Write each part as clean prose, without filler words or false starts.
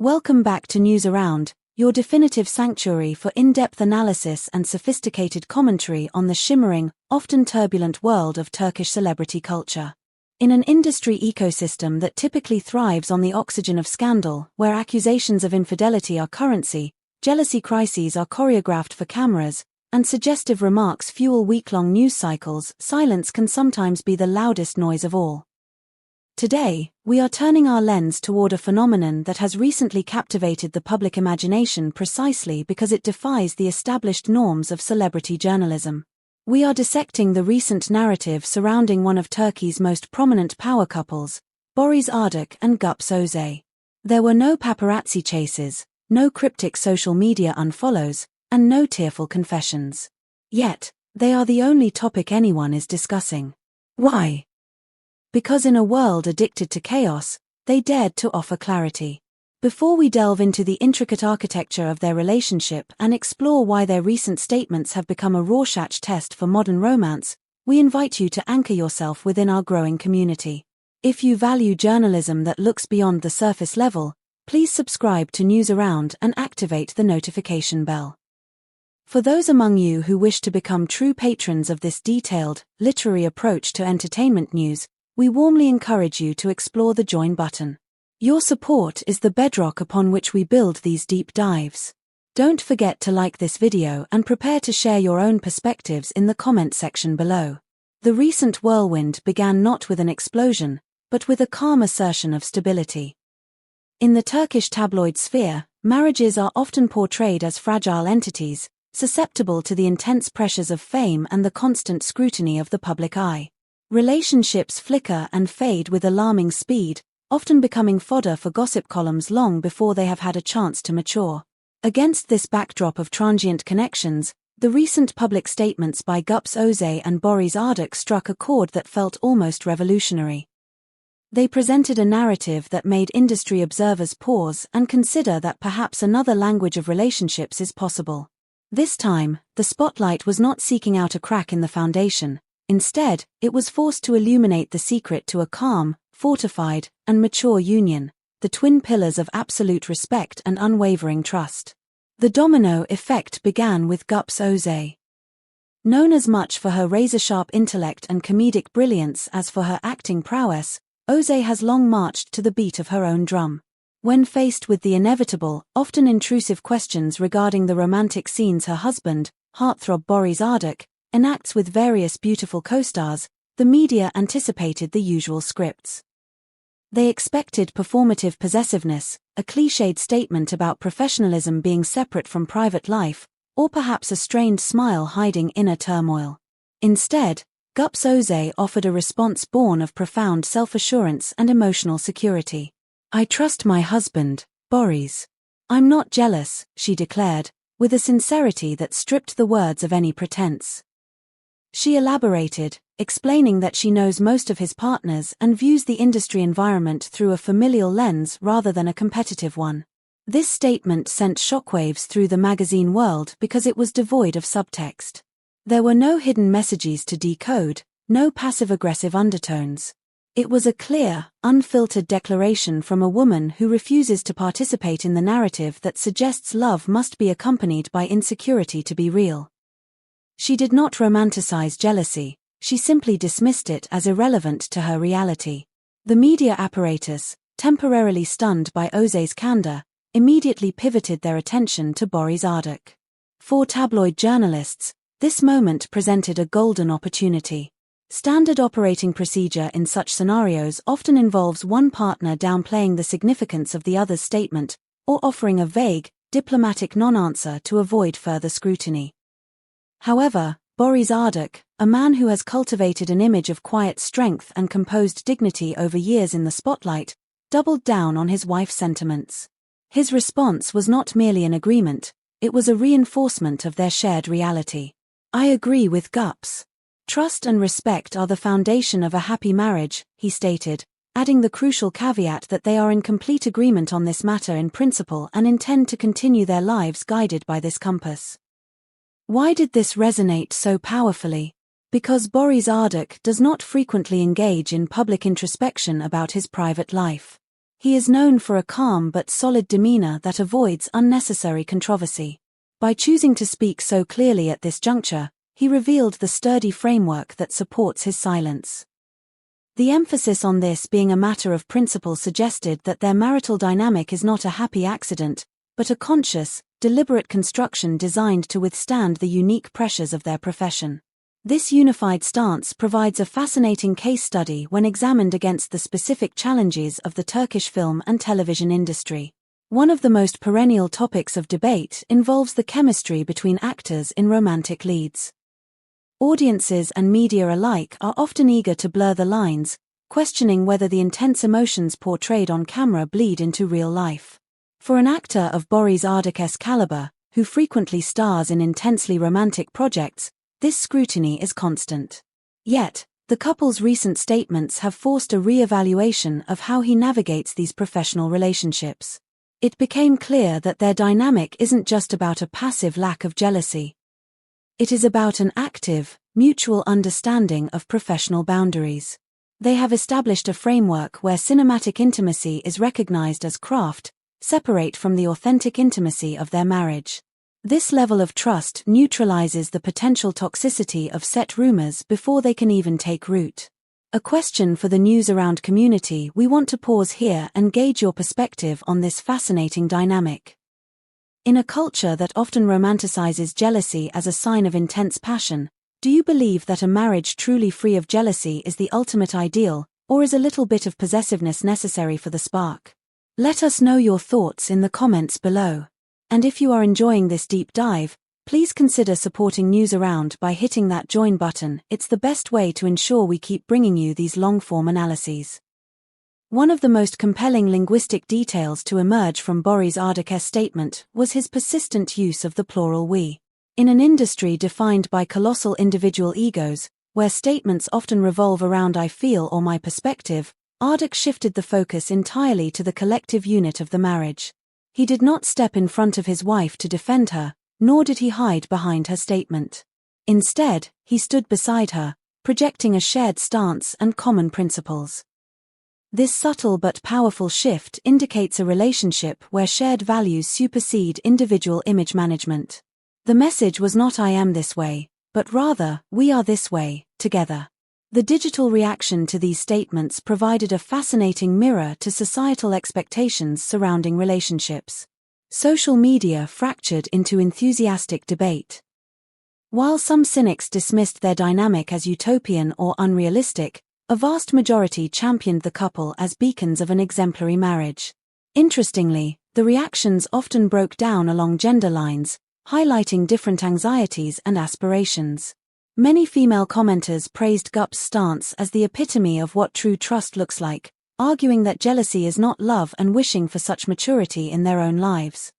Welcome back to News Around, your definitive sanctuary for in-depth analysis and sophisticated commentary on the shimmering, often turbulent world of Turkish celebrity culture. In an industry ecosystem that typically thrives on the oxygen of scandal, where accusations of infidelity are currency, jealousy crises are choreographed for cameras, and suggestive remarks fuel week-long news cycles, silence can sometimes be the loudest noise of all. Today, we are turning our lens toward a phenomenon that has recently captivated the public imagination precisely because it defies the established norms of celebrity journalism. We are dissecting the recent narrative surrounding one of Turkey's most prominent power couples, Boris Arduc and Gupse Özay. There were no paparazzi chases, no cryptic social media unfollows, and no tearful confessions. Yet, they are the only topic anyone is discussing. Why? Because in a world addicted to chaos, they dared to offer clarity. Before we delve into the intricate architecture of their relationship and explore why their recent statements have become a Rorschach test for modern romance, we invite you to anchor yourself within our growing community. If you value journalism that looks beyond the surface level, please subscribe to News Around and activate the notification bell. For those among you who wish to become true patrons of this detailed, literary approach to entertainment news, we warmly encourage you to explore the join button. Your support is the bedrock upon which we build these deep dives. Don't forget to like this video and prepare to share your own perspectives in the comment section below. The recent whirlwind began not with an explosion, but with a calm assertion of stability. In the Turkish tabloid sphere, marriages are often portrayed as fragile entities, susceptible to the intense pressures of fame and the constant scrutiny of the public eye. Relationships flicker and fade with alarming speed, often becoming fodder for gossip columns long before they have had a chance to mature. Against this backdrop of transient connections, the recent public statements by Gupse Özay and Boris Arduc struck a chord that felt almost revolutionary. They presented a narrative that made industry observers pause and consider that perhaps another language of relationships is possible. This time, the spotlight was not seeking out a crack in the foundation. Instead, it was forced to illuminate the secret to a calm, fortified, and mature union, the twin pillars of absolute respect and unwavering trust. The domino effect began with Gupse Özay. Known as much for her razor-sharp intellect and comedic brilliance as for her acting prowess, Özay has long marched to the beat of her own drum. When faced with the inevitable, often intrusive questions regarding the romantic scenes her husband, heartthrob Boris Arduc, enacts with various beautiful co-stars, the media anticipated the usual scripts. They expected performative possessiveness, a cliched statement about professionalism being separate from private life, or perhaps a strained smile hiding inner turmoil. Instead, Gupse Özay offered a response born of profound self-assurance and emotional security. "I trust my husband, Boris. I'm not jealous," she declared, with a sincerity that stripped the words of any pretense. She elaborated, explaining that she knows most of his partners and views the industry environment through a familial lens rather than a competitive one. This statement sent shockwaves through the magazine world because it was devoid of subtext. There were no hidden messages to decode, no passive-aggressive undertones. It was a clear, unfiltered declaration from a woman who refuses to participate in the narrative that suggests love must be accompanied by insecurity to be real. She did not romanticize jealousy, she simply dismissed it as irrelevant to her reality. The media apparatus, temporarily stunned by Özay's candor, immediately pivoted their attention to Boris Arduc. For tabloid journalists, this moment presented a golden opportunity. Standard operating procedure in such scenarios often involves one partner downplaying the significance of the other's statement, or offering a vague, diplomatic non-answer to avoid further scrutiny. However, Boris Arduc, a man who has cultivated an image of quiet strength and composed dignity over years in the spotlight, doubled down on his wife's sentiments. His response was not merely an agreement, it was a reinforcement of their shared reality. "I agree with Gupse. Trust and respect are the foundation of a happy marriage," he stated, adding the crucial caveat that they are in complete agreement on this matter in principle and intend to continue their lives guided by this compass. Why did this resonate so powerfully? Because Boris Arduc does not frequently engage in public introspection about his private life. He is known for a calm but solid demeanor that avoids unnecessary controversy. By choosing to speak so clearly at this juncture, he revealed the sturdy framework that supports his silence. The emphasis on this being a matter of principle suggested that their marital dynamic is not a happy accident, but a conscious, deliberate construction designed to withstand the unique pressures of their profession. This unified stance provides a fascinating case study when examined against the specific challenges of the Turkish film and television industry. One of the most perennial topics of debate involves the chemistry between actors in romantic leads. Audiences and media alike are often eager to blur the lines, questioning whether the intense emotions portrayed on camera bleed into real life. For an actor of Boris Arduc's caliber, who frequently stars in intensely romantic projects, this scrutiny is constant. Yet, the couple's recent statements have forced a re-evaluation of how he navigates these professional relationships. It became clear that their dynamic isn't just about a passive lack of jealousy. It is about an active, mutual understanding of professional boundaries. They have established a framework where cinematic intimacy is recognized as craft, separate from the authentic intimacy of their marriage. This level of trust neutralizes the potential toxicity of set rumors before they can even take root. A question for the news around community: we want to pause here and gauge your perspective on this fascinating dynamic. In a culture that often romanticizes jealousy as a sign of intense passion, do you believe that a marriage truly free of jealousy is the ultimate ideal, or is a little bit of possessiveness necessary for the spark? Let us know your thoughts in the comments below. And if you are enjoying this deep dive, please consider supporting News Around by hitting that join button. It's the best way to ensure we keep bringing you these long-form analyses. One of the most compelling linguistic details to emerge from Boris Arduc's statement was his persistent use of the plural we. In an industry defined by colossal individual egos, where statements often revolve around "I feel" or "my perspective," Arduc shifted the focus entirely to the collective unit of the marriage. He did not step in front of his wife to defend her, nor did he hide behind her statement. Instead, he stood beside her, projecting a shared stance and common principles. This subtle but powerful shift indicates a relationship where shared values supersede individual image management. The message was not "I am this way," but rather, "we are this way, together." The digital reaction to these statements provided a fascinating mirror to societal expectations surrounding relationships. Social media fractured into enthusiastic debate. While some cynics dismissed their dynamic as utopian or unrealistic, a vast majority championed the couple as beacons of an exemplary marriage. Interestingly, the reactions often broke down along gender lines, highlighting different anxieties and aspirations. Many female commenters praised Gupse's stance as the epitome of what true trust looks like, arguing that jealousy is not love and wishing for such maturity in their own lives.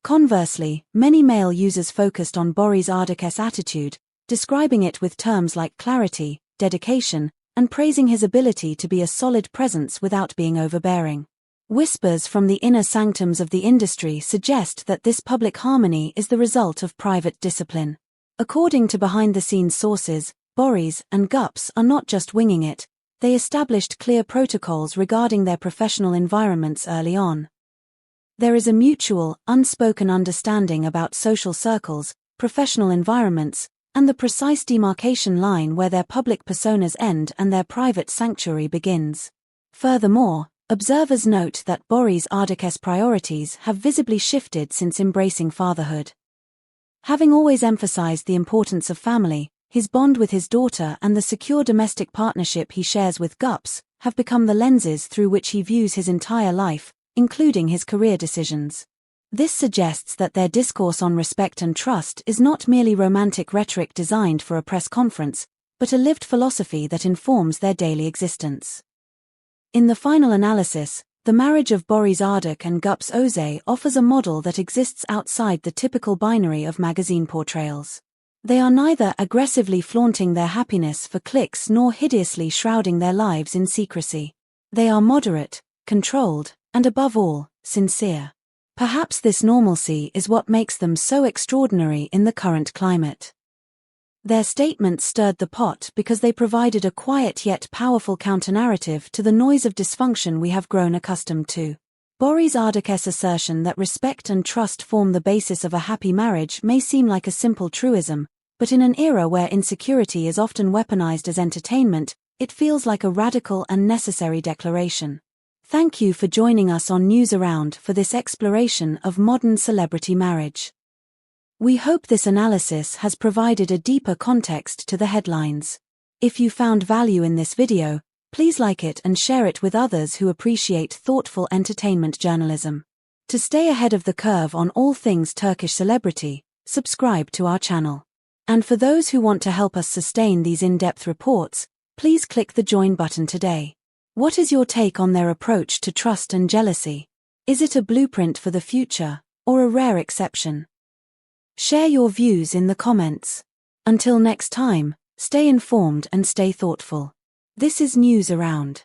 Conversely, many male users focused on Boris Arduc's attitude, describing it with terms like clarity, dedication, and praising his ability to be a solid presence without being overbearing. Whispers from the inner sanctums of the industry suggest that this public harmony is the result of private discipline. According to behind-the-scenes sources, Boris and Gupse are not just winging it, they established clear protocols regarding their professional environments early on. There is a mutual, unspoken understanding about social circles, professional environments, and the precise demarcation line where their public personas end and their private sanctuary begins. Furthermore, observers note that Boris Arduc's priorities have visibly shifted since embracing fatherhood. Having always emphasized the importance of family, his bond with his daughter and the secure domestic partnership he shares with Gupse have become the lenses through which he views his entire life, including his career decisions. This suggests that their discourse on respect and trust is not merely romantic rhetoric designed for a press conference, but a lived philosophy that informs their daily existence. In the final analysis, the marriage of Boris Arduc and Gupse Özay offers a model that exists outside the typical binary of magazine portrayals. They are neither aggressively flaunting their happiness for clicks nor hideously shrouding their lives in secrecy. They are moderate, controlled, and above all, sincere. Perhaps this normalcy is what makes them so extraordinary in the current climate. Their statements stirred the pot because they provided a quiet yet powerful counternarrative to the noise of dysfunction we have grown accustomed to. Boris Arduc's assertion that respect and trust form the basis of a happy marriage may seem like a simple truism, but in an era where insecurity is often weaponized as entertainment, it feels like a radical and necessary declaration. Thank you for joining us on News Around for this exploration of modern celebrity marriage. We hope this analysis has provided a deeper context to the headlines. If you found value in this video, please like it and share it with others who appreciate thoughtful entertainment journalism. To stay ahead of the curve on all things Turkish celebrity, subscribe to our channel. And for those who want to help us sustain these in-depth reports, please click the join button today. What is your take on their approach to trust and jealousy? Is it a blueprint for the future, or a rare exception? Share your views in the comments. Until next time, stay informed and stay thoughtful. This is News Around.